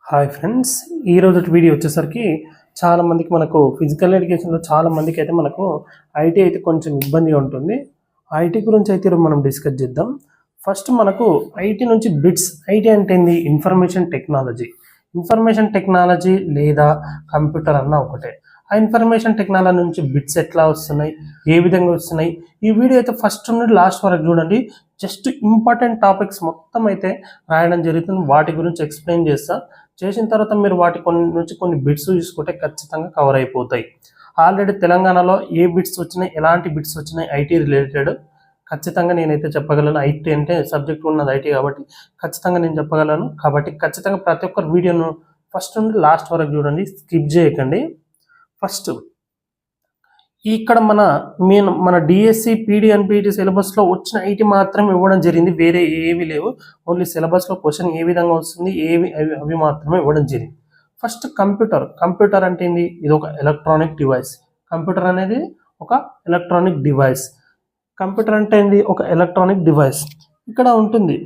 Hi friends, ఈరోజు video వచ్చేసరికి చాలా మందికి మనకు ఫిజికల్ ఎడ్యుకేషన్లో చాలా మందికి అయితే మనకు ఐటీ అయితే కొంచెం ఇబ్బందిగా ఉంటుంది. ఐటీ గురించి అయితే ఈరోజు మనం డిస్కస్ చేద్దాం. ఫస్ట్ మనకు ఐటీ నుంచి బిట్స్. ఐటీ అంటే ఏంది? ఇన్ఫర్మేషన్ టెక్నాలజీ లేదా కంప్యూటర్ అన్న ఒకటే. ఆ ఇన్ఫర్మేషన్ టెక్నాలజీ నుంచి బిట్స్ ఎట్లా వస్తున్నాయి, ఏ విధంగా వస్తున్నాయి, ఈ వీడియో అయితే ఫస్ట్ నుండి లాస్ట్ వరకు చూడండి. జస్ట్ ఇంపార్టెంట్ టాపిక్స్ మొత్తం అయితే రాయడం జరుగుతుంది. వాటి గురించి ఎక్స్ప్లెయిన్ చేసిన తర్వాత మీరు వాటి కొన్ని బిట్స్ చూసుకుంటే ఖచ్చితంగా కవర్ అయిపోతాయి. ఆల్రెడీ తెలంగాణలో ఏ బిట్స్ వచ్చినాయి, ఎలాంటి బిట్స్ వచ్చినాయి ఐటీ రిలేటెడ్ ఖచ్చితంగా నేనైతే చెప్పగలను. ఐటీ అంటే సబ్జెక్ట్ ఉన్నది ఐటీ కాబట్టి ఖచ్చితంగా నేను చెప్పగలను. కాబట్టి ఖచ్చితంగా ప్రతి ఒక్కరు వీడియోను ఫస్ట్ నుండి లాస్ట్ వరకు చూడండి, స్కిప్ చేయకండి. ఫస్ట్ ఇక్కడ మన డిఎస్సి పీడీ అండ్ పీటీ సిలబస్లో వచ్చిన ఐటీ మాత్రం ఇవ్వడం జరిగింది, వేరే ఏవి లేవు. ఓన్లీ సిలబస్లో క్వశ్చన్ ఏ విధంగా వస్తుంది అవి మాత్రమే ఇవ్వడం జరిగింది. ఫస్ట్ కంప్యూటర్ అంటే ఏంది? ఇది ఒక ఎలక్ట్రానిక్ డివైస్. కంప్యూటర్ అనేది ఒక ఎలక్ట్రానిక్ డివైస్. కంప్యూటర్ అంటే ఏంది? ఒక ఎలక్ట్రానిక్ డివైస్. ఇక్కడ ఉంటుంది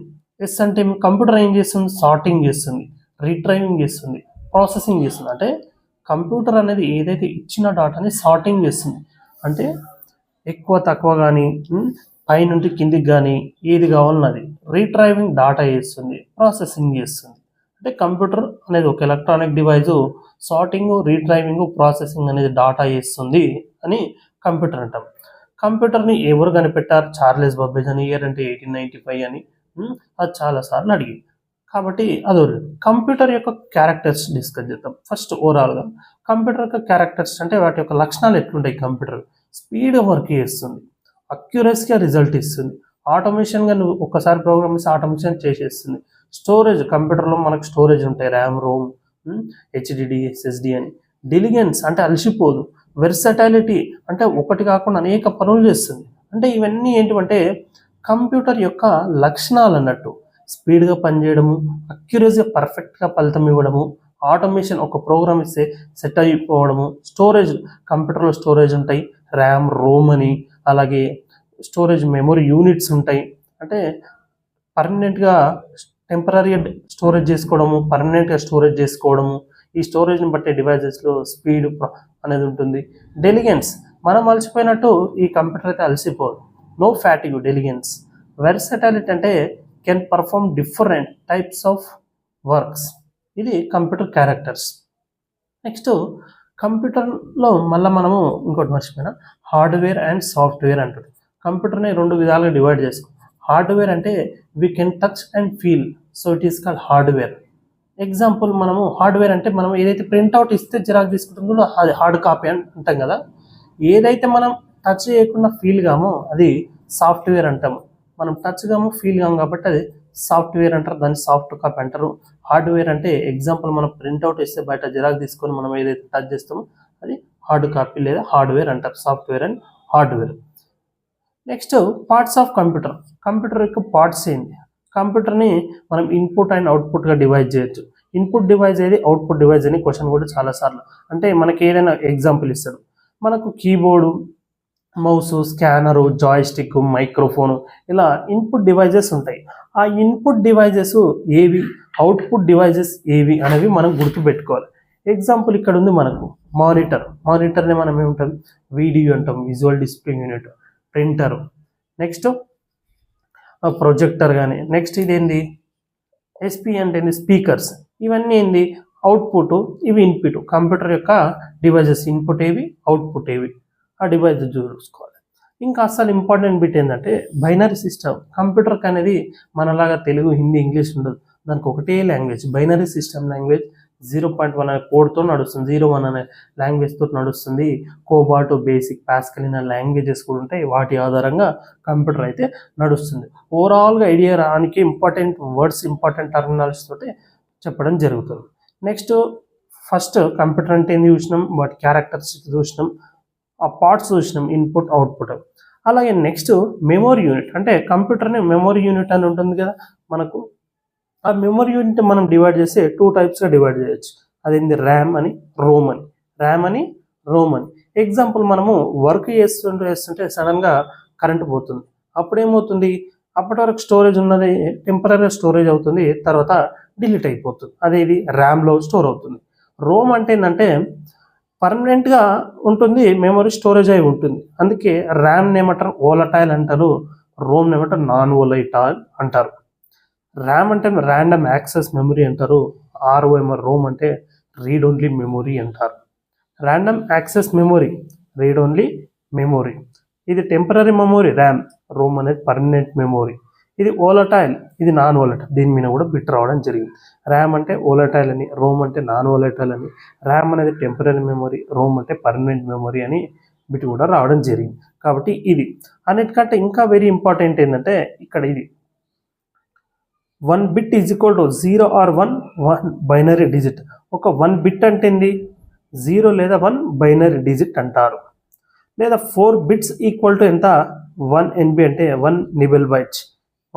ఎస్ అంటే కంప్యూటర్ ఏం చేస్తుంది? సార్టింగ్ చేస్తుంది, రీట్రైవింగ్ చేస్తుంది, ప్రాసెసింగ్ చేస్తుంది. అంటే కంప్యూటర్ అనేది ఏదైతే ఇచ్చిన డాటాని సార్టింగ్ చేస్తుంది, అంటే ఎక్కువ తక్కువ కానీ పైనుండి కిందికి కానీ ఏది కావాలన్నది రీట్రైవింగ్ డాటా చేస్తుంది, ప్రాసెసింగ్ చేస్తుంది. అంటే కంప్యూటర్ అనేది ఒక ఎలక్ట్రానిక్ డివైజు సార్టింగ్, రీట్రైవింగ్, ప్రాసెసింగ్ అనేది డాటా చేస్తుంది అని కంప్యూటర్ అంటాం. కంప్యూటర్ని ఎవరు కనిపెట్టారు? చార్లెస్ బబ్బేజ్ అని. ఇయర్ అంటే 1895 అని. అది చాలాసార్లు అడిగింది. కాబట్టి అదో కంప్యూటర్ యొక్క క్యారెక్టర్స్ డిస్కస్ చేద్దాం. ఫస్ట్ ఓవరాల్గా కంప్యూటర్ యొక్క క్యారెక్టర్స్ అంటే వాటి యొక్క లక్షణాలు ఎట్లుంటాయి? కంప్యూటర్ స్పీడ్గా వర్క్ చేస్తుంది, అక్యురసీగా రిజల్ట్ ఇస్తుంది, ఆటోమేషన్గా నువ్వు ఒక్కసారి ప్రోగ్రామ్ ఇస్తే ఆటోమేషన్ చేసేస్తుంది. స్టోరేజ్, కంప్యూటర్లో మనకు స్టోరేజ్ ఉంటాయి, ర్యామ్, రోమ్, హెచ్డిడి, ఎస్ఎస్డి అని. డిలిగెన్స్ అంటే అలసిపోదు. వెర్సటాలిటీ అంటే ఒకటి కాకుండా అనేక పనులు చేస్తుంది. అంటే ఇవన్నీ ఏంటంటే కంప్యూటర్ యొక్క లక్షణాలు అన్నట్టు. స్పీడ్గా పనిచేయడము, అక్యురసీగా పర్ఫెక్ట్గా ఫలితం ఇవ్వడము, ఆటోమేషన్ ఒక ప్రోగ్రామ్ ఇస్తే సెట్ అయిపోవడము. స్టోరేజ్, కంప్యూటర్లో స్టోరేజ్ ఉంటాయి, ర్యామ్, రోమ్ అని. అలాగే స్టోరేజ్ మెమొరీ యూనిట్స్ ఉంటాయి. అంటే పర్మనెంట్గా టెంపరీగా స్టోరేజ్ చేసుకోవడము, పర్మనెంట్గా స్టోరేజ్ చేసుకోవడము. ఈ స్టోరేజ్ని బట్టే డివైజెస్లో స్పీడ్ అనేది ఉంటుంది. డెలిగెన్స్, మనం అలసిపోయినట్టు ఈ కంప్యూటర్ అయితే అలసిపోదు. No fatigue, diligence. వెర్సటాలిటీ అంటే can perform different types of works. ఇది కంప్యూటర్ క్యారెక్టర్స్. నెక్స్ట్ కంప్యూటర్లో మళ్ళీ మనము ఇంకోటి మర్చిపోయినా, హార్డ్వేర్ అండ్ సాఫ్ట్వేర్ అంటుంది. కంప్యూటర్ని రెండు విధాలుగా డివైడ్ చేసుకో. హార్డ్వేర్ అంటే we can touch and feel, so it is called hardware. Example, మనము హార్డ్వేర్ అంటే మనం ఏదైతే ప్రింట్అవుట్ ఇస్తే జిరాక్స్ తీసుకుంటుందో అది హార్డ్ కాపీ అని అంటాం కదా. ఏదైతే మనం టచ్ చేయకుండా ఫీల్ కామో అది సాఫ్ట్వేర్ అంటాము. మనం టచ్ కాము, ఫీల్ కాము కాబట్టి అది సాఫ్ట్వేర్ అంటారు, దాన్ని సాఫ్ట్ కాపీ అంటారు. హార్డ్వేర్ అంటే ఎగ్జాంపుల్, మనం ప్రింట్అవుట్ ఇస్తే బయట జిరాక్స్ తీసుకొని మనం ఏదైతే టచ్ చేస్తామో అది హార్డ్ కాపీ లేదా హార్డ్వేర్ అంటారు. Software and hardware. Next parts of computer. Computer యొక్క పార్ట్స్ ఏంటి? కంప్యూటర్ని మనం ఇన్పుట్ అండ్ అవుట్పుట్గా డివైడ్ చేయొచ్చు. ఇన్పుట్ డివైజ్ ఏది, అవుట్పుట్ డివైజ్ అని క్వశ్చన్ కూడా చాలాసార్లు. అంటే మనకి ఏదైనా ఎగ్జాంపుల్ ఇస్తాడు, మనకు keyboard, mouse, scanner, joystick, microphone, ఇలా ఇన్పుట్ డివైజెస్ ఉంటాయి. ఆ ఇన్పుట్ డివైజెస్ ఏవి, అవుట్పుట్ డివైజెస్ ఏవి అనేవి మనం గుర్తుపెట్టుకోవాలి. ఎగ్జాంపుల్ ఇక్కడ ఉంది మనకు మానిటర్ని మనం ఏమంటాం? వీడియో అంటాం, visual display unit. Printer, next projector కానీ. నెక్స్ట్ ఇదేంది? ఎస్పీ అంటే ఏంది? స్పీకర్స్. ఇవన్నీ ఏంది? అవుట్పుట్, ఇవి ఇన్పుట్. కంప్యూటర్ యొక్క డివైజెస్ ఇన్పుట్ ఏవి, అవుట్పుట్ ఏవి, ఆ డివైస్ చూసుకోవాలి. ఇంకా అసలు ఇంపార్టెంట్ బిట్ ఏంటంటే బైనరీ సిస్టమ్. కంప్యూటర్కి అనేది మనలాగా తెలుగు, హిందీ, ఇంగ్లీష్ ఉండదు. దానికి ఒకటే లాంగ్వేజ్, బైనరీ సిస్టమ్ లాంగ్వేజ్. 0.1 అనే కోడ్తో నడుస్తుంది, 01 అనే లాంగ్వేజ్తో నడుస్తుంది. కోబాల్ట్, బేసిక్, పాస్కల్ అనే లాంగ్వేజెస్ కూడా ఉంటాయి. వాటి ఆధారంగా కంప్యూటర్ అయితే నడుస్తుంది. ఓవరాల్గా ఐడియా రానికి ఇంపార్టెంట్ వర్డ్స్, ఇంపార్టెంట్ టర్మినాలజీస్ తోటి చెప్పడం జరుగుతుంది. నెక్స్ట్ ఫస్ట్ కంప్యూటర్ అంటే ఏంది చూసినాం, వాటి క్యారెక్టర్స్ చూసినాం, ఆ పార్ట్స్ చూసినాం, ఇన్పుట్, అవుట్పుట్. అలాగే నెక్స్ట్ మెమొరీ యూనిట్. అంటే కంప్యూటర్ని మెమొరీ యూనిట్ అని ఉంటుంది కదా మనకు. ఆ మెమొరీ యూనిట్ మనం డివైడ్ చేస్తే 2 టైప్స్గా డివైడ్ చేయొచ్చు. అదేంది? ర్యామ్ అని, రోమ్ అని. ఎగ్జాంపుల్, మనము వర్క్ చేస్తుంటే సడన్గా కరెంట్ పోతుంది. అప్పుడు ఏమవుతుంది? అప్పటి వరకు స్టోరేజ్ ఉన్నది టెంపరీ స్టోరేజ్ అవుతుంది, తర్వాత డిలీట్ అయిపోతుంది. అదేది ర్యామ్లో స్టోర్ అవుతుంది. రోమ్ అంటే ఏంటంటే పర్మనెంట్గా ఉంటుంది, మెమరీ స్టోరేజ్ అయి ఉంటుంది. అందుకే ర్యామ్ ఏమంటారు ఓలటైల్ అంటారు, రోమ్ ఏమంటారు నాన్ ఓలటైల్ అంటారు. ర్యామ్ అంటే ర్యాండమ్ యాక్సెస్ మెమరీ అంటారు, రోమ్ అంటే రీడ్ ఓన్లీ మెమొరీ అంటారు. Random access memory, read only memory. ఇది టెంపరీ మెమొరీ ర్యామ్, రోమ్ అనేది పర్మనెంట్ మెమొరీ. ఇది ఓలటైల్, ఇది నాన్ ఓలటైల్. దీని మీద కూడా బిట్ రావడం జరిగింది. ర్యామ్ అంటే ఓలటైల్ అని, రోమ్ అంటే నాన్ ఓలటైల్ అని, ర్యామ్ అనేది టెంపరీ మెమొరీ, రోమ్ అంటే పర్మనెంట్ మెమొరీ అని బిట్ కూడా రావడం జరిగింది. కాబట్టి ఇది అన్నిటికంటే ఇంకా వెరీ ఇంపార్టెంట్ ఏంటంటే ఇక్కడ ఇది 1 bit is equal to 0 or 1 binary digit. ఒక 1 బిట్ అంటే ఏంది 0 లేదా 1 బైనరీ డిజిట్ అంటారు. లేదా 4 బిట్స్ ఈక్వల్ టు ఎంత 1 NB అంటే 1 నిబెల్ బైట్,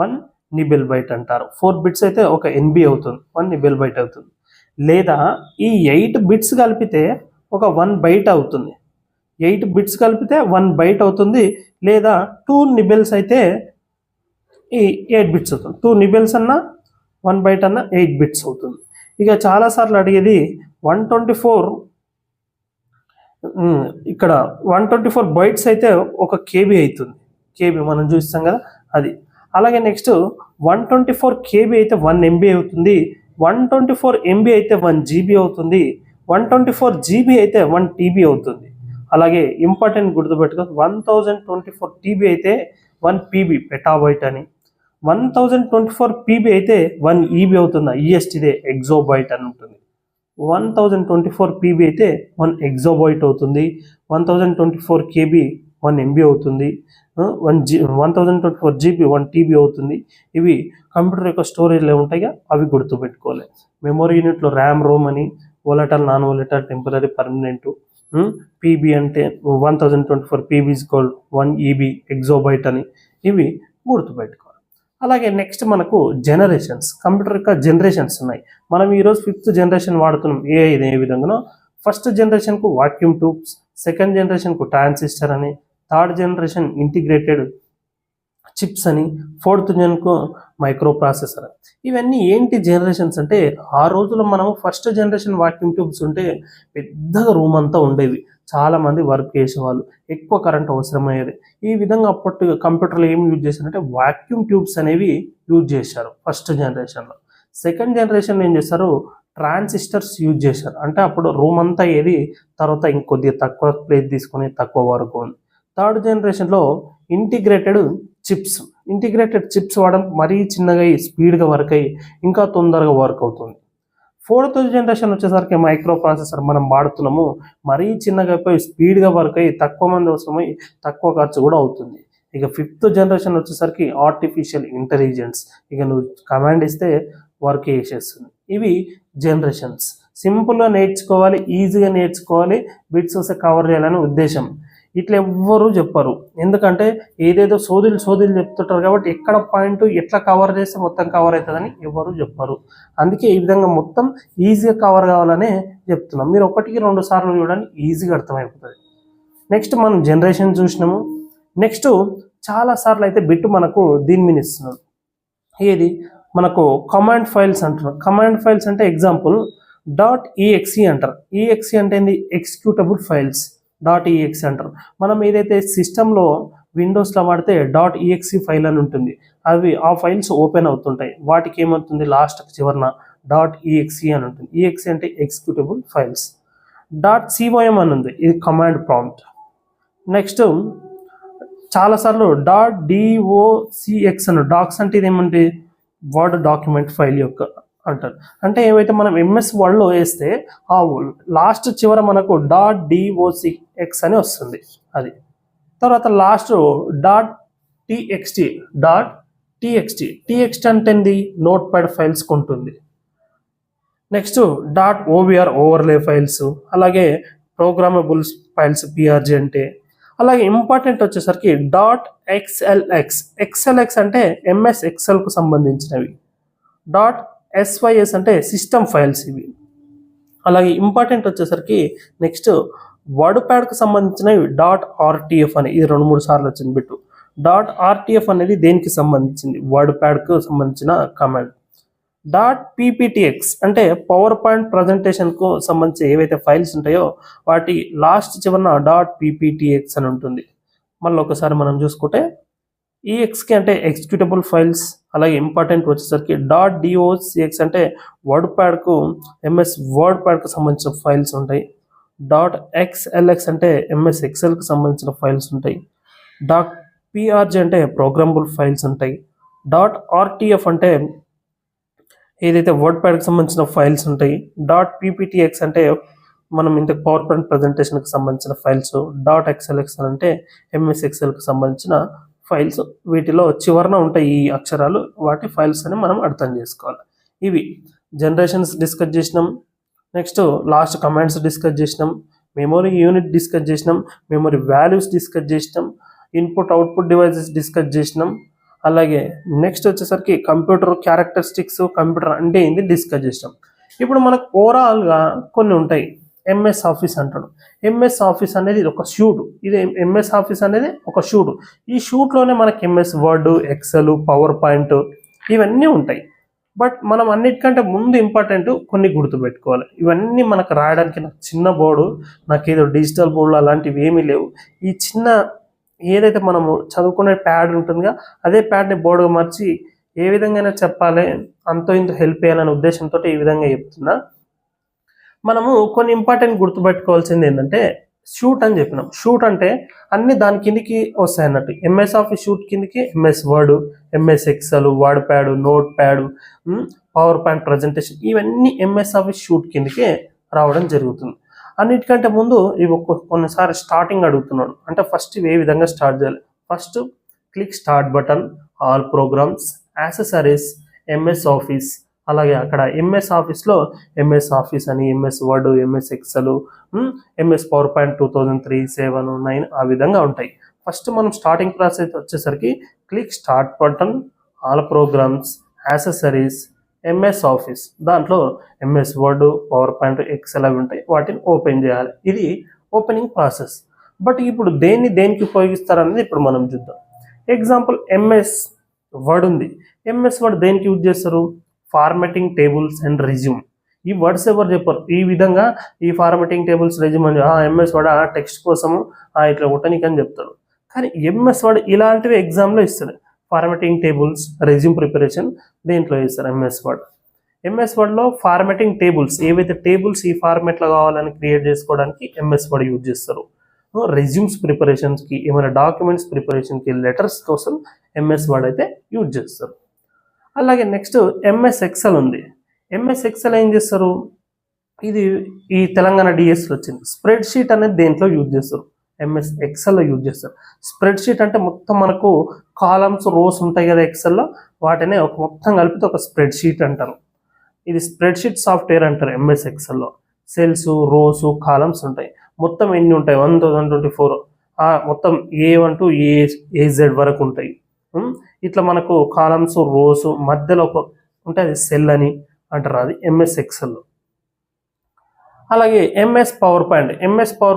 1 నిబెల్ బైట్ అంటారు. 4 బిట్స్ అయితే ఒక NB అవుతుంది, 1 నిబెల్ బైట్ అవుతుంది. లేదా ఈ 8 బిట్స్ కలిపితే ఒక 1 బైట్ అవుతుంది, 8 బిట్స్ కలిపితే 1 బైట్ అవుతుంది. లేదా 2 నిబెల్స్ అయితే ఈ 8 బిట్స్ అవుతుంది. 2 నిబెల్స్ అన్న 1 బైట్ అన్న 8 బిట్స్ అవుతుంది. ఇక చాలాసార్లు అడిగేది 124, ఇక్కడ 124 బైట్స్ అయితే ఒక KB అవుతుంది. KB మనం చూస్తాం కదా అది. అలాగే నెక్స్ట్ 124 KB అయితే 1 MB అవుతుంది, 124 MB అయితే 1 GB అవుతుంది, 124 GB అయితే 1 TB అవుతుంది. అలాగే ఇంపార్టెంట్ గుర్తుపెట్టుకో 1024 TB అయితే 1 PB పెటాబైట్ అని, 1024 PB అయితే 1 EB అవుతుంది, ESTదే ఎగ్జోబైట్ అని ఉంటుంది. 1024 PB అయితే 1 ఎగ్జోబైట్ అవుతుంది, 1024 KB 1 MB అవుతుంది, 1024 GB 1 TB అవుతుంది. ఇవి కంప్యూటర్ యొక్క స్టోరేజ్లో ఉంటాయి, అవి గుర్తుపెట్టుకోవాలి. మెమొరీ యూనిట్లో ర్యామ్, రోమ్ అని, volatile, non volatile, temporary, permanent. PB అంటే 1024 PB ఈజ్ ఈక్వల్ 1 EB ఎగ్జోబైట్ అని, ఇవి గుర్తుపెట్టుకోవాలి. అలాగే నెక్స్ట్ మనకు జనరేషన్స్, కంప్యూటర్ యొక్క జనరేషన్స్ ఉన్నాయి. మనం ఈరోజు 5th జనరేషన్ వాడుతున్నాం. ఏ విధంగానో ఫస్ట్ జనరేషన్కు వాక్యూమ్ ట్యూబ్స్, సెకండ్ జనరేషన్కు ట్రాన్సిస్టర్ అని, థర్డ్ జనరేషన్ ఇంటిగ్రేటెడ్ చిప్స్ అని, 4th జనకు మైక్రో ప్రాసెసర్. ఇవన్నీ ఏంటి జనరేషన్స్ అంటే, ఆ రోజుల్లో మనం ఫస్ట్ జనరేషన్ వాక్యూమ్ ట్యూబ్స్ ఉంటే పెద్దగా రూమ్ అంతా ఉండేది, చాలామంది వర్క్ చేసేవాళ్ళు, ఎక్కువ కరెంట్ అవసరమయ్యేది. ఈ విధంగా అప్పటి కంప్యూటర్లో ఏం యూజ్ చేశారంటే వాక్యూమ్ ట్యూబ్స్ అనేవి యూజ్ చేశారు ఫస్ట్ జనరేషన్లో. సెకండ్ జనరేషన్లో ఏం చేశారు, ట్రాన్సిస్టర్స్ యూజ్ చేశారు. అంటే అప్పుడు రూమ్ అంతా ఏది, తర్వాత ఇంకొద్దిగా తక్కువ ప్లేస్ తీసుకొని తక్కువ వరకు ఉంది. థర్డ్ జనరేషన్లో ఇంటిగ్రేటెడ్ చిప్స్ వాడడం మరీ చిన్నగా అయ్యి స్పీడ్గా వర్క్ అయ్యి ఇంకా తొందరగా వర్క్ అవుతుంది. 4th జనరేషన్ వచ్చేసరికి మైక్రో ప్రాసెసర్ మనం వాడుతున్నాము, మరీ చిన్నగా అయిపోయి స్పీడ్గా వర్క్ అయ్యి తక్కువ మంది అవసరమై తక్కువ ఖర్చు కూడా అవుతుంది. ఇక 5th జనరేషన్ వచ్చేసరికి ఆర్టిఫిషియల్ ఇంటెలిజెన్స్, ఇక నువ్వు కమాండ్ ఇస్తే వర్క్ చేసేస్తుంది. ఇవి జనరేషన్స్. సింపుల్గా నేర్చుకోవాలి, ఈజీగా నేర్చుకోవాలి, బిట్స్ వస్తే కవర్ చేయాలని ఉద్దేశం. ఇట్లా ఎవ్వరూ చెప్పరు, ఎందుకంటే ఏదేదో సోదులు చెప్తుంటారు కాబట్టి ఎక్కడ పాయింట్ ఎట్లా కవర్ చేస్తే మొత్తం కవర్ అవుతుందని ఎవరు చెప్పరు. అందుకే ఈ విధంగా మొత్తం ఈజీగా కవర్ కావాలనే చెప్తున్నాం. మీరు 1-2 సార్లు చూడండి, ఈజీగా అర్థమైపోతుంది. నెక్స్ట్ మనం జనరేషన్ చూసినాము. నెక్స్ట్ చాలాసార్లు అయితే బిట్ మనకు దీని మీద ఇస్తున్నారు, ఏది మనకు కమాండ్ ఫైల్స్ అంటున్నారు. కమాండ్ ఫైల్స్ అంటే ఎగ్జాంపుల్ .exe అంటారు. exe అంటే ఏంది, ఎగ్జిక్యూటబుల్ ఫైల్స్. .exe అంటారు. మనం ఏదైతే సిస్టంలో విండోస్లో వాడితే .exe ఫైల్ అని ఉంటుంది, అవి ఆ ఫైల్స్ ఓపెన్ అవుతుంటాయి. వాటికి ఏమవుతుంది, లాస్ట్ చివరన .exe అని ఉంటుంది. exe అంటే ఎగ్జిక్యూటబుల్ ఫైల్స్. .com అని ఉంది, ఇది కమాండ్ ప్రాంప్ట్. నెక్స్ట్ చాలాసార్లు .docx అని, డాక్స్ అంటే ఇది ఏమంటే వర్డ్ డాక్యుమెంట్ ఫైల్ యొక్క అంటారు. అంటే ఏవైతే మనం MS వర్డ్లో వేస్తే ఆ లాస్ట్ చివర మనకు .docx అని వస్తుంది అది. తర్వాత లాస్ట్ .txt అంటే ఏంది, నోట్ ప్యాడ్ ఫైల్స్ ఉంటుంది. నెక్స్ట్ .ovr ఓవర్లే ఫైల్స్, అలాగే ప్రోగ్రామబుల్ ఫైల్స్ PRG అంటే. అలాగే ఇంపార్టెంట్ వచ్చేసరికి .xlx అంటే MS ఎక్సెల్కు సంబంధించినవి. .sys అంటే సిస్టమ్ ఫైల్స్ ఇవి. అలాగే ఇంపార్టెంట్ వచ్చేసరికి నెక్స్ట్ వర్డ్ ప్యాడ్కి సంబంధించినవి .rtf అని, ఇది 2-3 సార్లు వచ్చింది బిట్టు. .rtf అనేది దేనికి సంబంధించింది, వర్డ్ ప్యాడ్కు సంబంధించిన కమాండ్. .pptx అంటే పవర్ పాయింట్ ప్రజెంటేషన్కు సంబంధించి ఏవైతే ఫైల్స్ ఉంటాయో వాటి లాస్ట్ చివరన .pptx అని ఉంటుంది. మళ్ళీ ఒకసారి మనం చూసుకుంటే EXకి అంటే ఎగ్జిక్యూటబుల్ ఫైల్స్, అలాగే ఇంపార్టెంట్ వచ్చేసరికి .docx అంటే వర్డ్ ప్యాడ్కు MS వర్డ్ ప్యాడ్కు సంబంధించిన ఫైల్స్ ఉంటాయి. .xlx అంటే MS ఎక్సెల్కి సంబంధించిన ఫైల్స్ ఉంటాయి. .prg అంటే ప్రోగ్రామబుల్ ఫైల్స్ ఉంటాయి. .rtf అంటే ఏదైతే వర్డ్ ప్యాడ్కి సంబంధించిన ఫైల్స్ ఉంటాయి. .pptx అంటే మనం ఇంత పవర్ పాయింట్ ప్రజెంటేషన్కి సంబంధించిన ఫైల్స్. .xlx అంటే MS ఎక్సెల్కి సంబంధించిన ఫైల్స్. వీటిలో చివరన ఉంటాయి ఈ అక్షరాలు, వాటి ఫైల్స్ అని మనం అర్థం చేసుకోవాలి. ఇవి జనరేషన్స్ డిస్కస్ చేసినాం, నెక్స్ట్ లాస్ట్ కమాండ్స్ డిస్కస్ చేసినాం, మెమరీ యూనిట్ డిస్కస్ చేసినాం, మెమరీ వాల్యూస్ డిస్కస్ చేసినాం, ఇన్పుట్ అవుట్పుట్ డివైజెస్ డిస్కస్ చేసినాం, అలాగే నెక్స్ట్ వచ్చేసరికి కంప్యూటర్ క్యారెక్టరిస్టిక్స్, కంప్యూటర్ అంటే ఏంది డిస్కస్ చేసినాం. ఇప్పుడు మనకు ఓవరాల్గా కొన్ని ఉంటాయి. MS ఆఫీస్ అంటాడు. MS ఆఫీస్ అనేది ఒక షూట్. ఇది MS ఆఫీస్ అనేది ఒక షూట్. ఈ షూట్లోనే మనకి MS word, Excel, PowerPoint ఇవన్నీ ఉంటాయి. బట్ మనం అన్నిటికంటే ముందు ఇంపార్టెంట్ కొన్ని గుర్తుపెట్టుకోవాలి. ఇవన్నీ మనకు రాయడానికి నాకు చిన్న బోర్డు, నాకు ఏదో డిజిటల్ బోర్డు అలాంటివి ఏమీ లేవు. ఈ చిన్న ఏదైతే మనము చదువుకునే ప్యాడ్ ఉంటుందిగా, అదే ప్యాడ్ని బోర్డుగా మార్చి ఏ విధంగా చెప్పాలి, అంతో ఇంత హెల్ప్ చేయాలనే ఉద్దేశంతో ఈ విధంగా చెప్తున్నా. మనము కొన్ని ఇంపార్టెంట్ గుర్తుపెట్టుకోవాల్సింది ఏంటంటే షూట్ అని చెప్పినాం. షూట్ అంటే అన్ని దాని కిందికి వస్తాయి అన్నట్టు. MS ఆఫీస్ షూట్ కిందికి MS Word, MS Excel, WordPad, Notepad, PowerPoint presentation ఇవన్నీ MS ఆఫీస్ షూట్ కిందికి రావడం జరుగుతుంది. అన్నిటికంటే ముందు ఇవి కొన్నిసారి స్టార్టింగ్ అడుగుతున్నాడు. అంటే ఫస్ట్ ఇవి ఏ విధంగా స్టార్ట్ చేయాలి. First click start button, all programs, accessories, MS Office, అలాగే అక్కడ MS ఆఫీస్లో MS ఆఫీస్ అని, MS Word, MS Excel, MS PowerPoint 2003, 7, 9 ఆ విధంగా ఉంటాయి. ఫస్ట్ మనం స్టార్టింగ్ ప్రాసెస్ వచ్చేసరికి click start button, all programs, accessories, MS Office, దాంట్లో MS Word, PowerPoint, Excel అవి ఉంటాయి. వాటిని ఓపెన్ చేయాలి. ఇది ఓపెనింగ్ ప్రాసెస్. బట్ ఇప్పుడు దేనికి ఉపయోగిస్తారనేది ఇప్పుడు మనం చూద్దాం. ఎగ్జాంపుల్ MS వర్డ్ ఉంది. MS వర్డ్ దేనికి యూజ్ చేస్తారు? Formatting tables and resume. ఈ వర్డ్స్ ఎవరు చెప్పారు? ఈ విధంగా ఈ ఫార్మాటింగ్ టేబుల్స్, రెజ్యూమ్ అని MS వర్డ్ టెక్స్ట్ కోసము ఇట్లా కొట్టనికి అని చెప్తాడు. కానీ MS వర్డ్ ఇలాంటివి ఎగ్జామ్లో ఇస్తాడు. ఫార్మాటింగ్ టేబుల్స్, రెజ్యూమ్ ప్రిపరేషన్ దేంట్లో ఇస్తారు? MS Word. MS వర్డ్లో ఫార్మాటింగ్ టేబుల్స్, ఏవైతే టేబుల్స్ ఈ ఫార్మాట్లో కావాలని క్రియేట్ చేసుకోవడానికి MS వర్డ్ యూజ్ చేస్తారు. రెజ్యూమ్స్ ప్రిపరేషన్స్కి, ఏమైనా డాక్యుమెంట్స్ ప్రిపరేషన్కి, లెటర్స్ కోసం MS వర్డ్ అయితే యూజ్ చేస్తారు. అలాగే నెక్స్ట్ MS ఎక్సెల్ ఉంది. MS ఎక్సెల్ ఏం చేస్తారు? ఇది ఈ తెలంగాణ డిఎస్లో వచ్చింది. స్ప్రెడ్ షీట్ అనేది దేంట్లో యూజ్ చేస్తారు? MS ఎక్సెల్లో యూజ్ చేస్తారు. స్ప్రెడ్ షీట్ అంటే మొత్తం మనకు కాలమ్స్, రోస్ ఉంటాయి కదా ఎక్సెల్లో, వాటినే ఒక మొత్తం కలిపితే ఒక స్ప్రెడ్ షీట్ అంటారు. ఇది స్ప్రెడ్ షీట్ సాఫ్ట్వేర్ అంటారు MS ఎక్సెల్లో. సెల్స్, రోస్, కాలమ్స్ ఉంటాయి. మొత్తం ఎన్ని ఉంటాయి? 1024. మొత్తం A1 to AZ వరకు ఉంటాయి. ఇట్లా మనకు కాలమ్స్, రోస్ మధ్యలో ఒక ఉంటుంది సెల్ అని అంటారు, అది MS ఎక్సెల్లో. అలాగే MS పవర్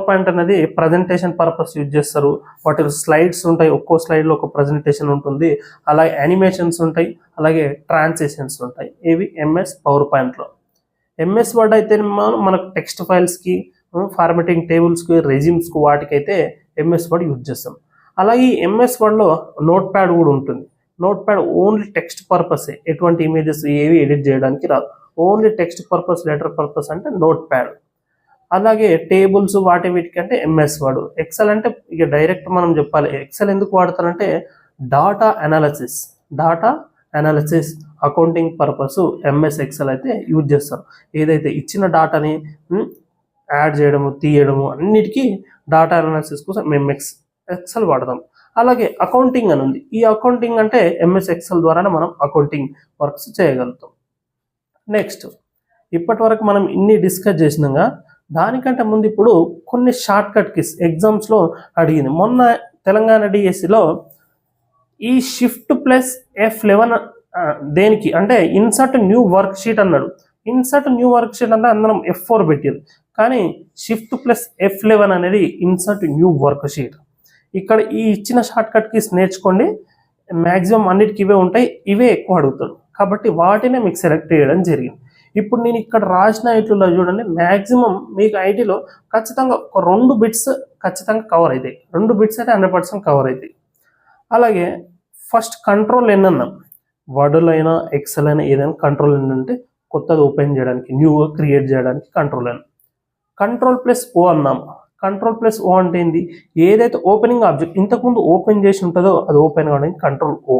పాయింట్ అనేది ప్రజెంటేషన్ పర్పస్ యూజ్ చేస్తారు. వాటి స్లైడ్స్ ఉంటాయి, ఒక్కో స్లైడ్లో ఒక ప్రజెంటేషన్ ఉంటుంది, అలాగే యానిమేషన్స్ ఉంటాయి, అలాగే ట్రాన్సిషన్స్ ఉంటాయి. ఇవి MS పవర్ పాయింట్లో. MS వర్డ్ అయితే మనకు టెక్స్ట్ ఫైల్స్కి, ఫార్మాటింగ్ టేబుల్స్కి, రెజ్యూమ్స్కి వాటికైతే MS వర్డ్ యూజ్ చేస్తాం. అలాగే MS వర్డ్లో నోట్ ప్యాడ్ కూడా ఉంటుంది. నోట్ ప్యాడ్ ఓన్లీ టెక్స్ట్ పర్పసే, ఎటువంటి ఇమేజెస్ ఏవి ఎడిట్ చేయడానికి రాదు. Only text purpose, letter purpose అంటే నోట్ ప్యాడ్. అలాగే టేబుల్స్ వీటికి అంటే MS వర్డ్. ఎక్సెల్ అంటే ఇక డైరెక్ట్ మనం చెప్పాలి. ఎక్సెల్ ఎందుకు వాడతారంటే data analysis, accounting purpose MS Excel అయితే యూజ్ చేస్తారు. ఏదైతే ఇచ్చిన డాటాని యాడ్ చేయడము, తీయడము అన్నిటికీ డాటా అనాలిసిస్ కోసం మేము ఎక్సెల్ వాడతాం. అలాగే అకౌంటింగ్ అని ఉంది. ఈ అకౌంటింగ్ అంటే MS ఎక్సెల్ ద్వారానే మనం అకౌంటింగ్ వర్క్స్ చేయగలుగుతాం. నెక్స్ట్ ఇప్పటి వరకు మనం ఇన్ని డిస్కస్ చేసినాగా, దానికంటే ముందు ఇప్పుడు కొన్ని షార్ట్ కట్ కీస్ ఎగ్జామ్స్లో అడిగింది. మొన్న తెలంగాణ డిఎస్సిలో ఈ Shift+F11 దేనికి అంటే ఇన్సర్ట్ న్యూ వర్క్ షీట్ అన్నాడు. ఇన్సర్ట్ న్యూ వర్క్ షీట్ అంటే అందరం F4 పెట్టారు, కానీ Shift+F11 అనేది ఇన్సర్ట్ న్యూ వర్క్ షీట్. ఇక్కడ ఈ ఇచ్చిన షార్ట్ కట్ కీస్ నేర్చుకోండి. మ్యాక్సిమం అన్నిటికీ ఇవే ఉంటాయి, ఇవే ఎక్కువ అడుగుతాడు. కాబట్టి వాటినే మీకు సెలెక్ట్ చేయడం జరిగింది. ఇప్పుడు నేను ఇక్కడ రాసిన ఐటీలో చూడండి, మ్యాక్సిమం మీకు ఐటీలో ఖచ్చితంగా ఒక 2 బిట్స్ ఖచ్చితంగా కవర్ అవుతాయి. 2 బిట్స్ అయితే 100% కవర్ అవుతాయి. అలాగే ఫస్ట్ కంట్రోల్ ఎన్ అన్నాం. వర్డ్లో అయినా ఎక్సెల్ అయినా ఏదైనా కంట్రోల్ ఎన్ అంటే కొత్తది ఓపెన్ చేయడానికి, న్యూగా క్రియేట్ చేయడానికి కంట్రోల్ ఎన్. కంట్రోల్ ప్లస్ ఓ అన్నాం. కంట్రోల్ ప్లస్ ఓ అంటే ఏంది, ఏదైతే ఓపెనింగ్ ఆబ్జెక్ట్ ఇంతకుముందు ఓపెన్ చేసి ఉంటుందో అది ఓపెన్ కావడానికి కంట్రోల్ ఓ.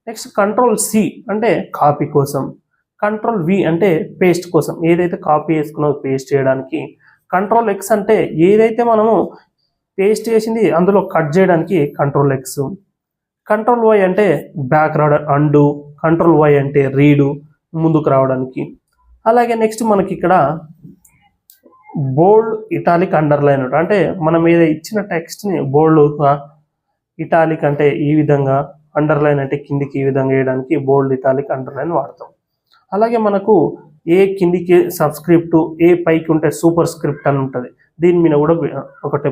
నెక్స్ట్ కంట్రోల్ సి అంటే కాపీ కోసం. కంట్రోల్ వి అంటే పేస్ట్ కోసం, ఏదైతే కాపీ చేసుకున్నదో పేస్ట్ చేయడానికి. కంట్రోల్ ఎక్స్ అంటే ఏదైతే మనము పేస్ట్ చేసింది అందులో కట్ చేయడానికి కంట్రోల్ ఎక్స్. కంట్రోల్ వై అంటే బ్యాక్ రావడం అండు. కంట్రోల్ వై అంటే రీడు, ముందుకు రావడానికి. అలాగే నెక్స్ట్ మనకి ఇక్కడ బోల్డ్, ఇటాలిక్, అండర్లైన్ అంటే మనం ఏదో ఇచ్చిన టెక్స్ట్ని బోల్డ్గా, ఇటాలిక్ అంటే ఈ విధంగా, అండర్లైన్ అంటే కిందికి ఈ విధంగా వేయడానికి బోల్డ్, ఇటాలిక్, అండర్లైన్ వాడతాం. అలాగే మనకు ఏ కిందికి సబ్స్క్రిప్ట్, ఏ పైకి ఉంటే సూపర్ స్క్రిప్ట్ అని ఉంటుంది. దీని మీద కూడా ఒకటే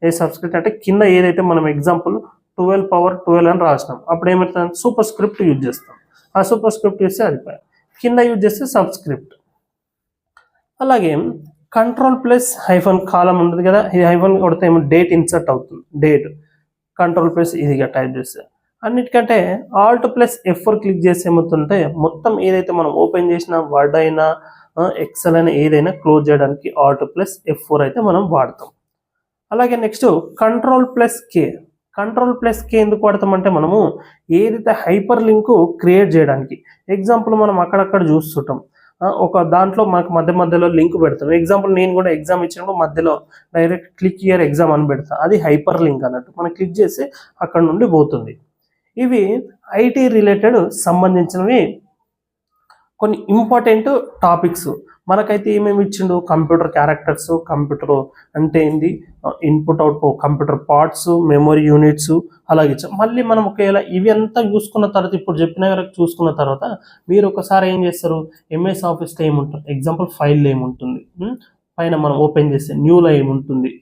ఏ సబ్స్క్రిప్ట్ అంటే కింద ఏదైతే మనం ఎగ్జాంపుల్ 12 అని రాసినాం, అప్పుడు ఏమవుతుంది, సూపర్ స్క్రిప్ట్ యూజ్ చేస్తాం. ఆ సూపర్ స్క్రిప్ట్ చేస్తే అది కింద యూజ్ చేస్తే సబ్స్క్రిప్ట్. అలాగే కంట్రోల్ ప్లస్ హైఫన్ కాలం ఉంటుంది కదా, ఈ హైఫన్ కొడితే ఏమో డేట్ ఇన్సర్ట్ అవుతుంది. డేట్ కంట్రోల్ ప్లస్ ఇదిగా టైప్ చేస్తే. అన్నిటికంటే ఆల్ట్ ప్లస్ F4 క్లిక్ చేసి ఏమవుతుంటే మొత్తం ఏదైతే మనం ఓపెన్ చేసిన వర్డ్ అయినా ఎక్సెల్ అయినా ఏదైనా క్లోజ్ చేయడానికి ఆల్ట్ ప్లస్ F4 అయితే మనం వాడతాం. అలాగే నెక్స్ట్ కంట్రోల్ ప్లస్ కే. కంట్రోల్ ప్లస్ కే ఎందుకు వాడతామంటే మనము ఏదైతే హైపర్ లింక్ క్రియేట్ చేయడానికి. ఎగ్జాంపుల్ మనం అక్కడక్కడ చూస్తుంటాం, ఒక దాంట్లో మనకు మధ్యలో లింక్ పెడతాం. ఎగ్జాంపుల్ నేను కూడా ఎగ్జామ్ ఇచ్చినప్పుడు మధ్యలో డైరెక్ట్ క్లిక్ హియర్ ఎగ్జామ్ అని పెడతా, అది హైపర్ లింక్ అన్నట్టు. మనం క్లిక్ చేసి అక్కడ నుండి పోతుంది. ఇవి ఐటీ రిలేటెడ్ సంబంధించినవి కొన్ని ఇంపార్టెంట్ టాపిక్స్. మనకైతే ఏమేమి ఇచ్చిండు, కంప్యూటర్ క్యారెక్టర్స్, కంప్యూటర్ అంటే ఏంది, input output, computer parts, memory units అలాగే ఇచ్చాం. మళ్ళీ మనం ఒకవేళ ఇవి అంతా చూసుకున్న తర్వాత, ఇప్పుడు చెప్పిన వరకు చూసుకున్న తర్వాత మీరు ఒకసారి ఏం చేస్తారు, ఎంఎస్ ఆఫీస్లో ఏముంటుంది, ఎగ్జాంపుల్ ఫైల్లో ఏముంటుంది, పైన మనం ఓపెన్ చేస్తే న్యూలో ఏముంటుంది,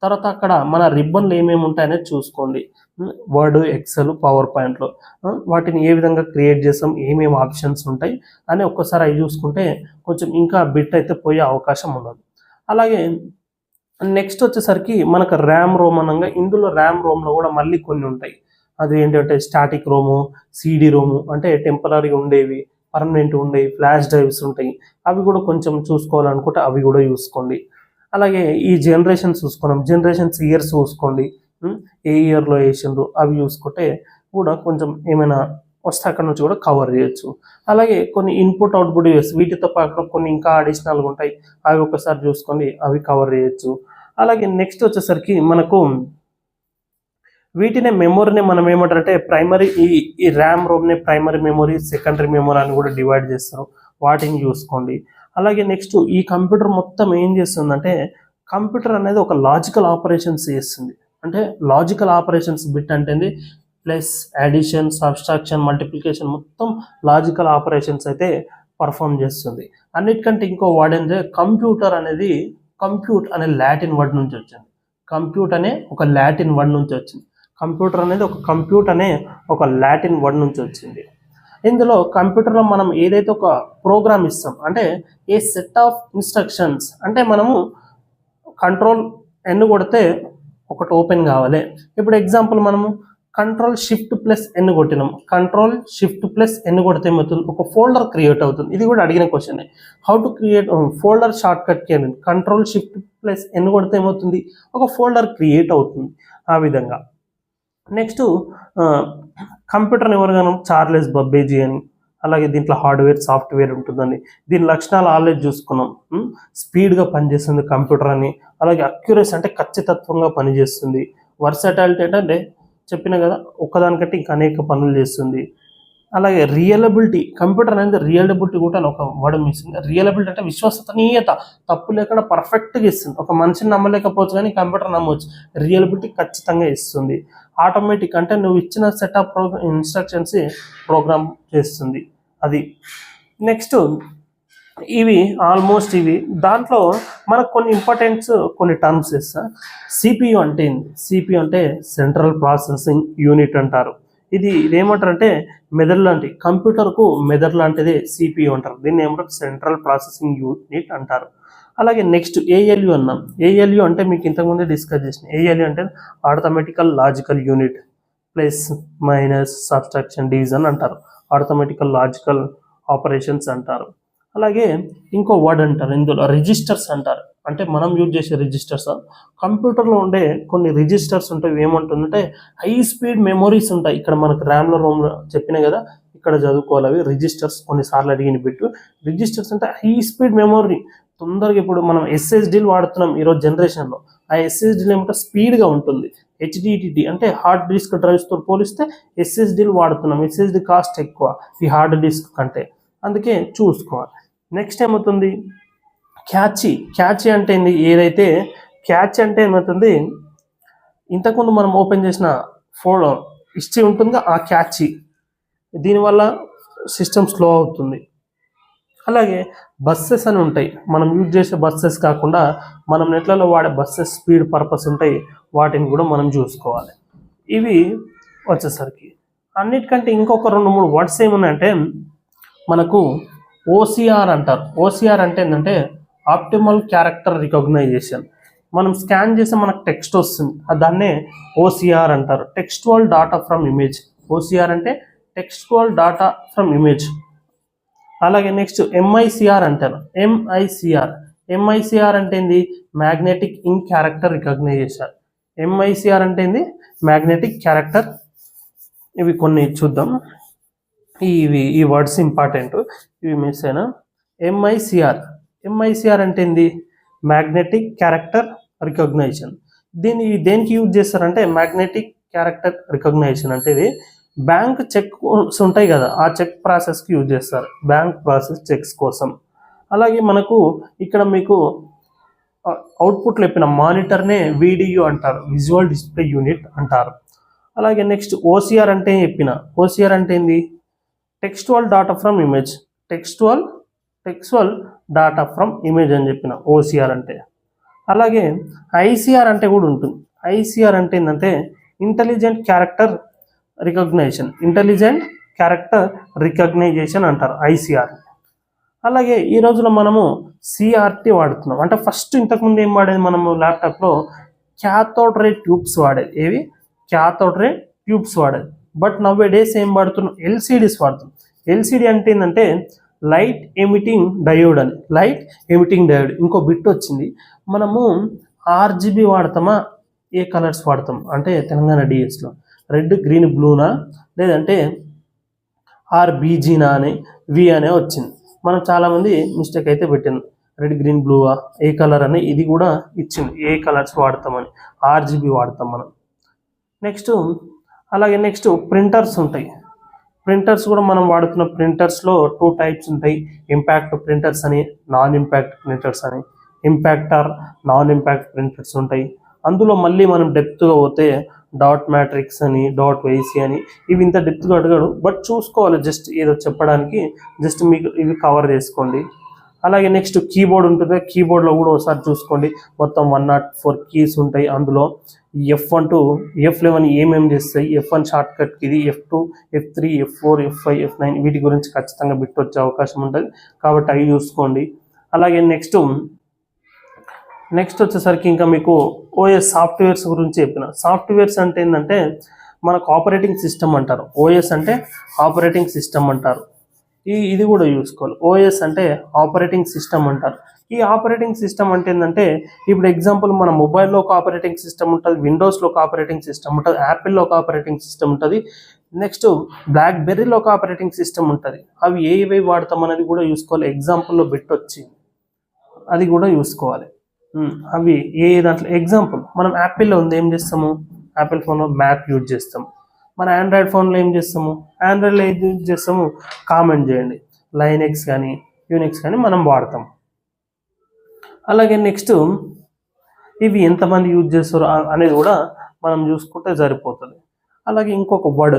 తర్వాత అక్కడ మన రిబ్బన్లు ఏమేమి ఉంటాయనేది చూసుకోండి. వర్డ్, ఎక్సెల్, పవర్ పాయింట్లో వాటిని ఏ విధంగా క్రియేట్ చేస్తాం, ఏమేమి ఆప్షన్స్ ఉంటాయి అని ఒక్కసారి అవి చూసుకుంటే కొంచెం ఇంకా బిట్ అయితే పోయే అవకాశం ఉండదు. అలాగే నెక్స్ట్ వచ్చేసరికి మనకు ర్యామ్ రోమ్ అనగా, ఇందులో ర్యామ్ రోమ్లో కూడా మళ్ళీ కొన్ని ఉంటాయి. అది ఏంటంటే స్టాటిక్ రోము, సిడి రోము అంటే టెంపరీగా ఉండేవి, పర్మనెంట్ ఉండేవి, ఫ్లాష్ డ్రైవ్స్ ఉంటాయి. అవి కూడా కొంచెం చూసుకోవాలనుకుంటే అవి కూడా చూసుకోండి. అలాగే ఈ జనరేషన్స్ చూసుకున్నాం, జనరేషన్స్ ఇయర్స్ చూసుకోండి, ఏ ఇయర్లో వేసిండ్రు అవి చూసుకుంటే కూడా కొంచెం ఏమైనా వస్తే అక్కడ నుంచి కూడా కవర్ చేయొచ్చు. అలాగే కొన్ని ఇన్పుట్ అవుట్పుట్ యూస్, వీటితో పాటు కొన్ని ఇంకా అడిషనల్గా ఉంటాయి, అవి ఒకసారి చూసుకోండి, అవి కవర్ చేయొచ్చు. అలాగే నెక్స్ట్ వచ్చేసరికి మనకు వీటినే మెమొరీని మనం ఏమంటారంటే ప్రైమరీ, ఈ ర్యామ్ రోమ్ని ప్రైమరీ మెమొరీ, సెకండరీ మెమొరీ అని కూడా డివైడ్ చేస్తారు, వాటిని చూసుకోండి. అలాగే నెక్స్ట్ ఈ కంప్యూటర్ మొత్తం ఏం చేస్తుందంటే, కంప్యూటర్ అనేది ఒక లాజికల్ ఆపరేషన్స్ చేస్తుంది. అంటే లాజికల్ ఆపరేషన్స్ బిట్ అంటే ప్లస్, అడిషన్, సబ్స్ట్రాక్షన్, మల్టిప్లికేషన్ మొత్తం లాజికల్ ఆపరేషన్స్ అయితే పర్ఫామ్ చేస్తుంది. అన్నిటికంటే ఇంకో వర్డ్ ఏంటంటే కంప్యూటర్ అనేది, కంప్యూట్ అనే లాటిన్ వర్డ్ నుంచి వచ్చింది. కంప్యూట్ అనే ఒక లాటిన్ వర్డ్ నుంచి వచ్చింది. కంప్యూటర్ అనేది కంప్యూట్ అనే ఒక లాటిన్ వర్డ్ నుంచి వచ్చింది. ఇందులో కంప్యూటర్లో మనం ఏదైతే ఒక ప్రోగ్రామ్ ఇస్తాం, అంటే ఏ సెట్ ఆఫ్ ఇన్స్ట్రక్షన్స్, అంటే మనము కంట్రోల్ ఎన్ కొడితే ఒకటి ఓపెన్ కావాలి. ఇప్పుడు ఎగ్జాంపుల్ మనము కంట్రోల్ షిఫ్ట్ ప్లస్ ఎన్ కొట్టినాం, కంట్రోల్ షిఫ్ట్ ప్లస్ ఎన్ కొడితే ఏమవుతుంది, ఒక ఫోల్డర్ క్రియేట్ అవుతుంది. ఇది కూడా అడిగిన question, how to create folder short cut చేయండి. కంట్రోల్ షిఫ్ట్ ప్లస్ ఎన్ కొడితే ఏమవుతుంది, ఒక ఫోల్డర్ క్రియేట్ అవుతుంది. ఆ విధంగా నెక్స్ట్ కంప్యూటర్ని ఎవరిగాను చార్లెస్ బబ్బేజీ అని, అలాగే దీంట్లో హార్డ్వేర్, సాఫ్ట్వేర్ ఉంటుందని, దీని లక్షణాలు ఆల్రెడీ చూసుకున్నాం. స్పీడ్గా పనిచేస్తుంది కంప్యూటర్ అని, అలాగే అక్యురసీ అంటే ఖచ్చితత్వంగా పనిచేస్తుంది. వర్సటాలిటీ అంటే చెప్పిన కదా, ఒక్కదానికంటే ఇంకా అనేక పనులు చేస్తుంది. అలాగే రియలబిలిటీ, కంప్యూటర్ అనేది రియలబిలిటీ కూడా ఒక వర్డ్ మిస్సింగ్. రియలబిలిటీ అంటే విశ్వసనీయత, తప్పు లేకుండా పర్ఫెక్ట్గా ఇస్తుంది. ఒక మనిషిని నమ్మలేకపోవచ్చు కానీ కంప్యూటర్ నమ్మవచ్చు. రియలబిలిటీ ఖచ్చితంగా ఇస్తుంది. ఆటోమేటిక్ అంటే నువ్వు ఇచ్చిన సెట్ ఆఫ్ ఇన్స్ట్రక్షన్స్ ప్రోగ్రామ్ చేస్తుంది అది. నెక్స్ట్ ఇవి ఆల్మోస్ట్ ఇవి. దాంట్లో మనకు కొన్ని ఇంపార్టెంట్స్, కొన్ని టర్మ్స్ ఇస్తా. సిపియు అంటే ఏంటి, సిపియు అంటే సెంట్రల్ ప్రాసెసింగ్ యూనిట్ అంటారు. ఇదేమంటారంటే మెదడు లాంటి కంప్యూటర్కు మెదడు లాంటిదే సిపియు అంటారు. దీన్ని ఏమంటారు సెంట్రల్ ప్రాసెసింగ్ యూనిట్ అంటారు. అలాగే నెక్స్ట్ ఏఎల్యు అన్నాం. ఏఎల్యు అంటే మీకు ఇంతకుముందే డిస్కస్ చేసిన ఏఎల్యు అంటే arithmetical logical unit, plus minus subtraction division అంటారు, ఆర్థమెటికల్ లాజికల్ ఆపరేషన్స్ అంటారు. అలాగే ఇంకో వర్డ్ అంటారు ఇందులో రిజిస్టర్స్ అంటారు. అంటే మనం యూజ్ చేసే రిజిస్టర్స్, కంప్యూటర్లో ఉండే కొన్ని రిజిస్టర్స్ ఉంటాయి. ఏమంటుందంటే హై స్పీడ్ మెమొరీస్ ఉంటాయి. ఇక్కడ మనకు ర్యామ్లో రోమ్లో చెప్పినా కదా, ఇక్కడ చదువుకోవాలి. అవి రిజిస్టర్స్ కొన్నిసార్లు అడిగిన బిట్టు. రిజిస్టర్స్ అంటే హై స్పీడ్ మెమొరీ, తొందరగా ఇప్పుడు మనం ఎస్ఎస్డీలు వాడుతున్నాం ఈరోజు జనరేషన్లో. ఆ ఎస్ఎస్డీలు ఏమంటే స్పీడ్గా ఉంటుంది. హెచ్డిటిటి అంటే హార్డ్ డిస్క్ డ్రైవ్స్తో పోలిస్తే ఎస్ఎస్డీలు వాడుతున్నాం. ఎస్ఎస్డి కాస్ట్ ఎక్కువ ఈ హార్డ్ డిస్క్ కంటే, అందుకే చూసుకోవాలి. నెక్స్ట్ ఏమవుతుంది క్యాచీ అంటే ఏంది, ఏదైతే క్యాచ్ అంటే ఏమవుతుంది, ఇంతకుముందు మనం ఓపెన్ చేసిన ఫోటో హిస్టరీ ఉంటుందిగా ఆ క్యాచీ, దీనివల్ల సిస్టమ్ స్లో అవుతుంది. అలాగే బస్సెస్ అని ఉంటాయి, మనం యూజ్ చేసే బస్సెస్ కాకుండా మనం నెట్లలో వాడే బస్సెస్ స్పీడ్ పర్పస్ ఉంటాయి, వాటిని కూడా మనం చూసుకోవాలి. ఇవి వచ్చేసరికి అన్నిటికంటే ఇంకొక 2-3 వర్డ్స్ ఏమున్నాయంటే మనకు ఓసిఆర్ అంటారు. ఓసిఆర్ అంటే ఏంటంటే ఆప్టిమల్ క్యారెక్టర్ రికగ్నైజేషన్. మనం స్కాన్ చేస్తే మనకు టెక్స్ట్ వస్తుంది, దాన్నే ఓసిఆర్ అంటారు, textual data from image. OCR అంటే టెక్స్టువల్ డాటా ఫ్రమ్ ఇమేజ్. అలాగే నెక్స్ట్ ఎంఐసిఆర్ అంటారు. ఎంఐసిఆర్ అంటే ఏంది, మ్యాగ్నెటిక్ ఇంక్ క్యారెక్టర్ రికగ్నైజేషన్. ఎంఐసిఆర్ అంటే ఏంది, మ్యాగ్నెటిక్ క్యారెక్టర్. ఇవి కొన్ని చూద్దాం, ఈ వర్డ్స్ ఇంపార్టెంట్, ఇవి మిస్ అయినా. ఎంఐసిఆర్ అంటే ఏంది, మ్యాగ్నెటిక్ క్యారెక్టర్ రికగ్నైజేషన్. దేనికి యూజ్ చేస్తారంటే మ్యాగ్నెటిక్ క్యారెక్టర్ రికగ్నైజేషన్ అంటే ఇది బ్యాంక్ చెక్స్ ఉంటాయి కదా, ఆ చెక్ ప్రాసెస్కి యూజ్ చేస్తారు, బ్యాంక్ ప్రాసెస్ చెక్స్ కోసం. అలాగే మనకు ఇక్కడ మీకు అవుట్పుట్ చెప్పిన మానిటర్నే విడియు అంటారు, విజువల్ డిస్ప్లే యూనిట్ అంటారు. అలాగే నెక్స్ట్ ఓసిఆర్ అంటే చెప్పిన, ఓసిఆర్ అంటే ఏంది, textual data from image, textual data from image అని చెప్పిన ఓసిఆర్ అంటే. అలాగే ఐసిఆర్ అంటే కూడా ఉంటుంది. ఐసిఆర్ అంటే ఏంటంటే ఇంటెలిజెంట్ క్యారెక్టర్ రికగ్నైజేషన్ అంటారు, ఐసిఆర్. అలాగే ఈ రోజులో మనము సిఆర్టీ వాడుతున్నాం. అంటే ఫస్ట్ ఇంతకుముందు ఏం వాడేది, మనము ల్యాప్టాప్లో క్యాథోడ్ రే ట్యూబ్స్ వాడేది. ఏవి, క్యాథోడ్ రే ట్యూబ్స్ వాడేది. బట్ నవ్ డేస్ ఏం వాడుతున్నాం, ఎల్సిడీస్ వాడుతున్నాం. ఎల్సిడి అంటే ఏంటంటే లైట్ ఎమిటింగ్ డయోడ్ అని, లైట్ ఎమిటింగ్ డయోడ్. ఇంకో బిట్ వచ్చింది, మనము ఆర్జీబీ వాడతామా, ఏ కలర్స్ వాడతాం అంటే తెలంగాణ డిఎస్లో రెడ్ గ్రీన్ బ్లూనా లేదంటే ఆర్బీజీనా అని వి అనే వచ్చింది. మనం చాలామంది మిస్టేక్ అయితే పెట్టింది, రెడ్ గ్రీన్ బ్లూవా ఏ కలర్ అని, ఇది కూడా ఇచ్చింది ఏ కలర్స్ వాడతామని, ఆర్జీబీ వాడతాం మనం. నెక్స్ట్ అలాగే నెక్స్ట్ ప్రింటర్స్ ఉంటాయి. ప్రింటర్స్ కూడా మనం వాడుతున్న ప్రింటర్స్లో 2 టైప్స్ ఉంటాయి, ఇంపాక్ట్ ప్రింటర్స్ అని, నాన్ ఇంపాక్ట్ ప్రింటర్స్ అని. Impact or non impact printers ఉంటాయి. అందులో మళ్ళీ మనం డెప్త్గా పోతే డాట్ మ్యాట్రిక్స్ అని, డాట్ వైసీ అని, ఇవి ఇంత డెప్త్గా అడగాడు, బట్ చూసుకోవాలి, జస్ట్ ఏదో చెప్పడానికి జస్ట్ మీకు ఇవి కవర్ చేసుకోండి. అలాగే నెక్స్ట్ కీబోర్డ్ ఉంటుంది, కీబోర్డ్లో కూడా ఒకసారి చూసుకోండి, మొత్తం 104 కీస్ ఉంటాయి. అందులో F1 to F11 ఏమేమి చేస్తాయి, F1 షార్ట్ కట్ ఇది, F2, F3, F4, F5, F9 వీటి గురించి ఖచ్చితంగా బిట్ వచ్చే అవకాశం ఉంటుంది, కాబట్టి అవి చూసుకోండి. అలాగే నెక్స్ట్ వచ్చేసరికి ఇంకా మీకు ఓఎస్ సాఫ్ట్వేర్స్ గురించి చెప్పిన. సాఫ్ట్వేర్స్ అంటే ఏంటంటే మనకు ఆపరేటింగ్ సిస్టమ్ అంటారు, ఓఎస్ అంటే ఆపరేటింగ్ సిస్టమ్ అంటారు. ఇది కూడా చూసుకోవాలి, ఓఎస్ అంటే ఆపరేటింగ్ సిస్టమ్ అంటారు. ఈ ఆపరేటింగ్ సిస్టమ్ అంటే ఏంటంటే ఇప్పుడు ఎగ్జాంపుల్ మన మొబైల్లో ఒక ఆపరేటింగ్ సిస్టమ్ ఉంటుంది, విండోస్లో ఒక ఆపరేటింగ్ సిస్టమ్ ఉంటుంది, యాపిల్లో ఒక ఆపరేటింగ్ సిస్టమ్ ఉంటుంది, నెక్స్ట్ బ్లాక్బెర్రీలో ఒక ఆపరేటింగ్ సిస్టమ్ ఉంటుంది. అవి ఏవి వాడతాం అనేది కూడా చూసుకోవాలి. ఎగ్జాంపుల్లో బిట్ వచ్చింది, అది కూడా చూసుకోవాలి. అవి దాంట్లో ఎగ్జాంపుల్ మనం యాపిల్లో ఉంది ఏం చేస్తాము, యాపిల్ ఫోన్లో మ్యాప్ యూజ్ చేస్తాము. మన ఆండ్రాయిడ్ ఫోన్లో ఏం చేస్తాము, ఆండ్రాయిడ్లో ఏం యూజ్ చేస్తాము కామెంట్ చేయండి, లైనెక్స్ కానీ యూనిక్స్ కానీ మనం వాడతాం. అలాగే నెక్స్ట్ ఇవి ఎంతమంది యూజ్ చేస్తారు అనేది కూడా మనం చూసుకుంటే సరిపోతుంది. అలాగే ఇంకొక వర్డ్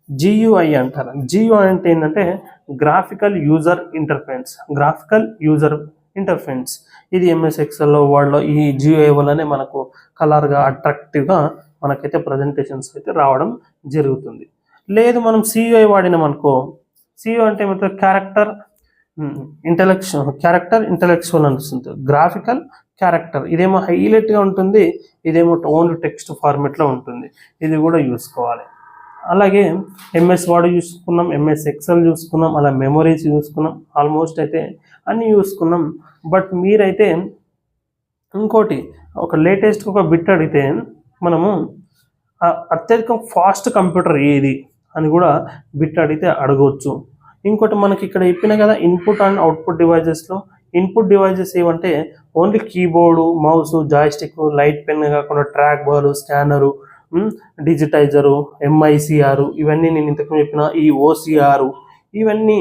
GUI అంటారు. GUI అంటే ఏంటంటే గ్రాఫికల్ యూజర్ ఇంటర్ఫరెన్స్. ఇది MS Excelలో వర్డ్లో ఈ GUI వల్లనే మనకు కలర్గా అట్రాక్టివ్గా మనకైతే ప్రజెంటేషన్స్ అయితే రావడం జరుగుతుంది. లేదు మనం సియుఐ వాడినాం అనుకో, సియు అంటే ఏమవుతుంది, క్యారెక్టర్ ఇంటలెక్చువల్ అనిపిస్తుంది, గ్రాఫికల్ క్యారెక్టర్, ఇదేమో హైలైట్గా ఉంటుంది, ఇదేమో ఓన్లీ టెక్స్ట్ ఫార్మెట్లో ఉంటుంది, ఇది కూడా చూసుకోవాలి. అలాగే ఎంఎస్ వర్డ్ చూసుకున్నాం, ఎంఎస్ ఎక్సెల్ చూసుకున్నాం, అలా మెమరీస్ చూసుకున్నాం, ఆల్మోస్ట్ అయితే అన్నీ చూసుకున్నాం. బట్ మీరైతే ఇంకోటి ఒక లేటెస్ట్ ఒక బిట్ అడిగితే మనము అత్యధిక ఫాస్ట్ కంప్యూటర్ ఏది అని కూడా బిట్ అడిగితే అడగవచ్చు. ఇంకోటి మనకి ఇక్కడ చెప్పిన కదా ఇన్పుట్ అండ్ అవుట్పుట్ డివైజెస్లో, ఇన్పుట్ డివైజెస్ ఏమంటే only keyboard, mouse, joystick, light pen కాకుండా track ball, scanner, digitizer, MICR, ఇవన్నీ నేను ఇంతకు చెప్పిన ఈ ఓసిఆర్, ఇవన్నీ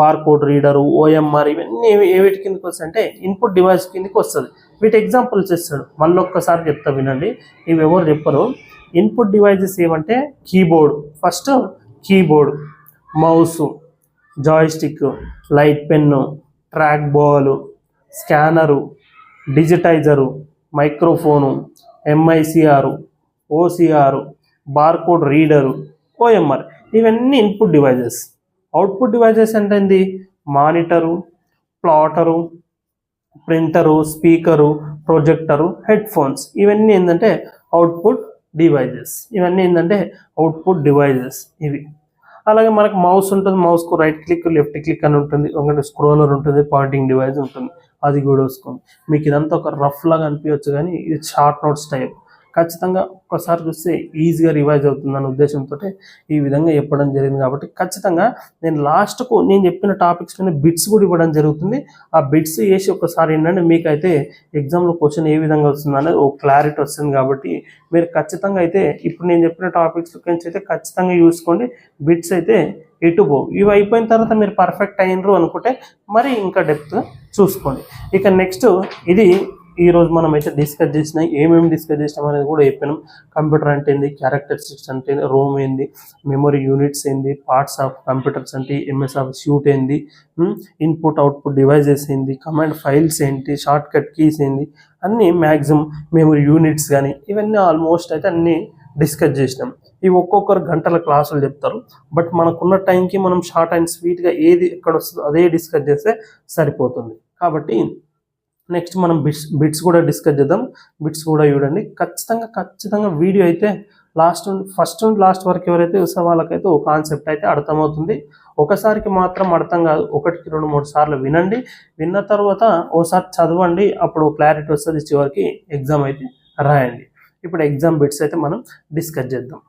బార్కోడ్ రీడరు, ఓఎంఆర్, ఇవన్నీ ఏవిటి కిందకి వస్తాయి అంటే ఇన్పుట్ డివైస్ కిందకి వస్తుంది. వీటి ఎగ్జాంపుల్స్ ఇస్తాడు, మళ్ళీ ఒక్కసారి చెప్తా వినండి, ఇవి ఎవరు చెప్పరు. ఇన్పుట్ డివైజెస్ ఏమంటే keyboard, first keyboard, mouse, joystick, light pen, track ball, scanner, digitizer, microphone, MICR, OCR, barcode reader, OMR, ఇవన్నీ ఇన్పుట్ డివైజెస్. అవుట్పుట్ డివైజెస్ అంటే ఏంది, monitor, plotter, printer, speaker, projector, headphones, ఇవన్నీ ఏంటంటే అవుట్పుట్ డివైజెస్. ఇవన్నీ ఏంటంటే output devices ఇవి. అలాగే మనకు మౌస్ ఉంటుంది, మౌస్కు రైట్ క్లిక్, లెఫ్ట్ క్లిక్ అని ఉంటుంది, ఒకటి స్క్రోలర్ ఉంటుంది, పాయింటింగ్ డివైస్ ఉంటుంది, అది కూడా వస్తుంది. మీకు ఇదంతా ఒక రఫ్ లాగా అనిపించవచ్చు, కానీ ఇది షార్ట్ నోట్స్ టైప్. ఖచ్చితంగా ఒక్కసారి చూస్తే ఈజీగా రివైజ్ అవుతుందన్న ఉద్దేశంతో ఈ విధంగా చెప్పడం జరిగింది. కాబట్టి ఖచ్చితంగా నేను లాస్ట్కు నేను చెప్పిన టాపిక్స్లోనే బిట్స్ కూడా ఇవ్వడం జరుగుతుంది. ఆ బిట్స్ వేసి ఒకసారి ఏంటంటే మీకైతే ఎగ్జామ్లో క్వశ్చన్ ఏ విధంగా వస్తుంది అనేది ఒక క్లారిటీ వస్తుంది. కాబట్టి మీరు ఖచ్చితంగా అయితే ఇప్పుడు నేను చెప్పిన టాపిక్స్ గురించి అయితే ఖచ్చితంగా చూసుకోండి. బిట్స్ అయితే ఎటు పోవు. ఇవి అయిపోయిన తర్వాత మీరు పర్ఫెక్ట్ అయినరు అనుకుంటే మరి ఇంకా డెప్త్ చూసుకోండి. ఇక నెక్స్ట్ ఇది ఈరోజు మనం అయితే డిస్కస్ చేసినాం, ఏమేమి డిస్కస్ చేసినాం అనేది కూడా చెప్పినాం. కంప్యూటర్ అంటే ఏంది, క్యారెక్టరిస్టిక్స్ అంటే రోమ్ ఏంది, మెమరీ యూనిట్స్ ఏంది, పార్ట్స్ ఆఫ్ కంప్యూటర్స్ అంటే ఎంఎస్ ఆఫ్ షూట్ ఏంది, ఇన్పుట్ అవుట్పుట్ డివైజెస్ ఏంది, కమాండ్ ఫైల్స్ ఏంటి, షార్ట్ కట్ కీస్ ఏంది, అన్నీ మ్యాక్సిమం మెమరీ యూనిట్స్ కానీ ఇవన్నీ ఆల్మోస్ట్ అయితే అన్నీ డిస్కస్ చేసినాం. ఇవి ఒక్కొక్కరు గంటల క్లాసులు చెప్తారు. బట్ మనకున్న టైంకి మనం షార్ట్ అండ్ స్వీట్గా ఏది ఎక్కడ వస్తుందో అదే డిస్కస్ చేస్తే సరిపోతుంది. కాబట్టి నెక్స్ట్ మనం బిట్స్ కూడా డిస్కస్ చేద్దాం. బిట్స్ కూడా చూడండి. ఖచ్చితంగా వీడియో అయితే ఫస్ట్ నుండి లాస్ట్ వరకు ఎవరైతే చూస్తే వాళ్ళకైతే ఒక కాన్సెప్ట్ అయితే అర్థమవుతుంది. ఒకసారికి మాత్రం అర్థం కాదు, 1-2-3 సార్లు వినండి. విన్న తర్వాత ఓసారి చదవండి, అప్పుడు క్లారిటీ వస్తుంది. చివరికి ఎగ్జామ్ అయితే రాయండి. ఇప్పుడు ఎగ్జామ్ బిట్స్ అయితే మనం డిస్కస్ చేద్దాం.